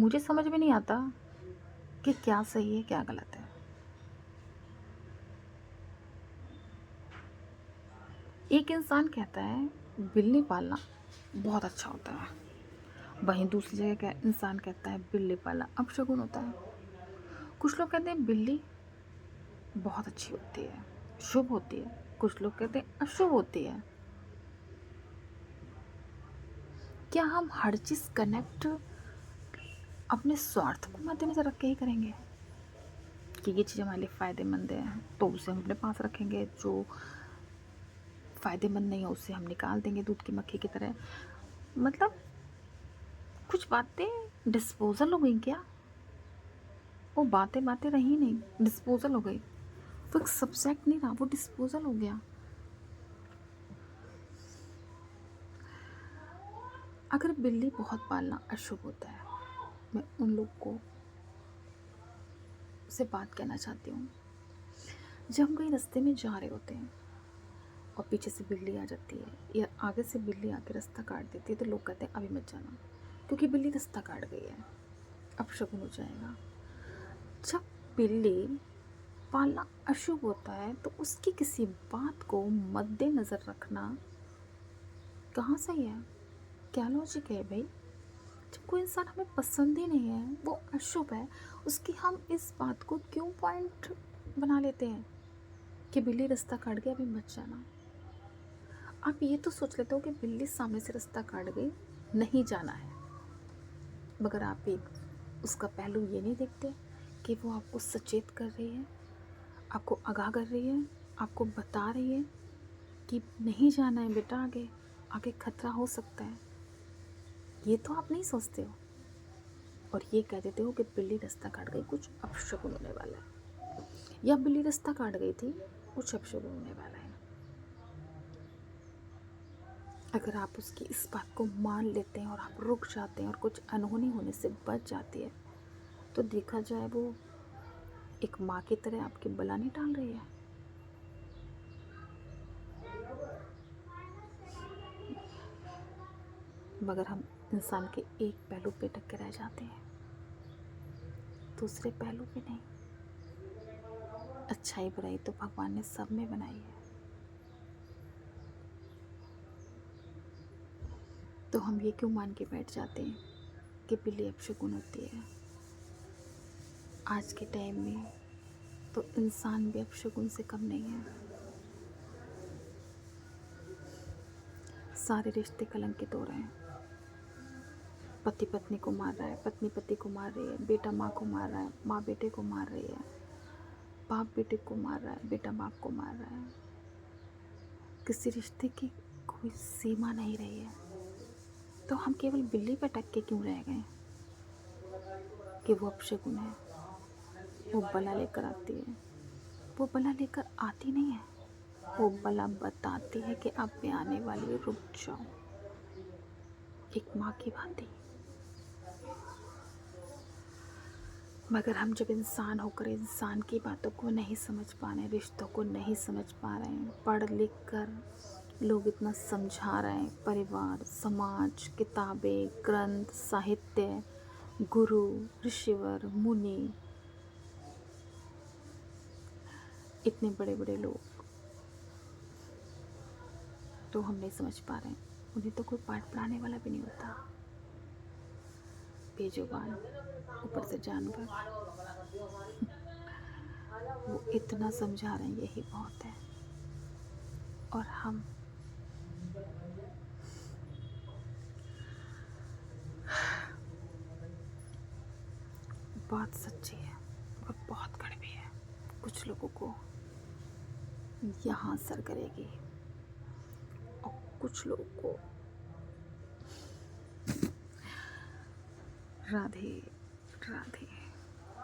मुझे समझ में नहीं आता कि क्या सही है, क्या गलत है। एक इंसान कहता है बिल्ली पालना बहुत अच्छा होता है, वहीं दूसरी जगह क्या इंसान कहता है बिल्ली पालना अपशगुन होता है। कुछ लोग कहते हैं बिल्ली बहुत अच्छी होती है, शुभ होती है, कुछ लोग कहते हैं अशुभ होती है। क्या हम हर चीज़ कनेक्ट अपने स्वार्थ को मद्देनजर रख के ही करेंगे कि ये चीज़ हमारे लिए फ़ायदेमंद है तो उसे हम अपने पास रखेंगे, जो फ़ायदेमंद नहीं है उसे हम निकाल देंगे दूध की मक्खी की तरह। मतलब कुछ बातें डिस्पोज़ल हो गई क्या? वो बातें बातें रही नहीं, डिस्पोज़ल हो गई। वो एक सब्जेक्ट नहीं रहा, वो डिस्पोज़ल हो गया। अगर बिल्ली बहुत पालना अशुभ होता है, मैं उन लोग को से बात कहना चाहती हूँ। जब हम कहीं रास्ते में जा रहे होते हैं और पीछे से बिल्ली आ जाती है या आगे से बिल्ली आके रास्ता काट देती है, तो लोग कहते हैं अभी मत जाना, क्योंकि बिल्ली रास्ता काट गई है, अपशगुन हो जाएगा। जब बिल्ली पालना अशुभ होता है तो उसकी किसी बात को मद्देनज़र रखना कहाँ सही है? क्या लॉजिक है भाई? जब कोई इंसान हमें पसंद ही नहीं है, वो अशुभ है, उसकी हम इस बात को क्यों पॉइंट बना लेते हैं कि बिल्ली रास्ता काट गई अभी मत जाना। आप ये तो सोच लेते हो कि बिल्ली सामने से रास्ता काट गई, नहीं जाना है, मगर आप एक उसका पहलू ये नहीं देखते कि वो आपको सचेत कर रही है, आपको आगाह कर रही है, आपको बता रही है कि नहीं जाना है बेटा, आगे आगे खतरा हो सकता है। ये तो आप नहीं सोचते हो और ये कह देते हो कि बिल्ली रास्ता काट गई, कुछ अपशगुन होने वाला है, या बिल्ली रास्ता काट गई थी, कुछ अपशगुन होने वाला है। अगर आप उसकी इस बात को मान लेते हैं और आप रुक जाते हैं और कुछ अनहोनी होने से बच जाती है, तो देखा जाए वो एक माँ की तरह आपकी बला नहीं टाल रही है। मगर हम इंसान के एक पहलू पे टक के रह जाते हैं, दूसरे पहलू पे नहीं। अच्छाई बुराई तो भगवान ने सब में बनाई है, तो हम ये क्यों मान के बैठ जाते हैं कि बिल्ली अपशगुन होती है। आज के टाइम में तो इंसान भी अपशगुन से कम नहीं है। सारे रिश्ते कलंकित हो रहे हैं। पति पत्नी को मार रहा है, पत्नी पति को मार रही है, बेटा माँ को मार रहा है, माँ बेटे को मार रही है, बाप बेटे को मार रहा है, बेटा बाप को मार रहा है। किसी रिश्ते की कोई सीमा नहीं रही है, तो हम केवल बिल्ली पे टक के क्यों रह गए कि वो अपशगुन है, वो बला लेकर आती है। वो बला लेकर आती नहीं है, वो बला बताती है कि अब मैं आने वाली हूँ, रुक जाओ, एक माँ की भांति। मगर हम जब इंसान होकर इंसान की बातों को नहीं समझ पा रहे हैं, रिश्तों को नहीं समझ पा रहे हैं, पढ़ लिख कर लोग इतना समझा रहे हैं, परिवार, समाज, किताबें, ग्रंथ, साहित्य, गुरु, ऋषिवर, मुनि, इतने बड़े बड़े लोग, तो हम नहीं समझ पा रहे हैं। उन्हें तो कोई पाठ पढ़ाने वाला भी नहीं होता, बेजुबान, ऊपर से जानवर। वो इतना समझा रहे हैं, यही बहुत है। और हम बात सच्ची है और बहुत कड़वी है। कुछ लोगों को यहाँ असर करेगी और कुछ लोगों को राधे राधे।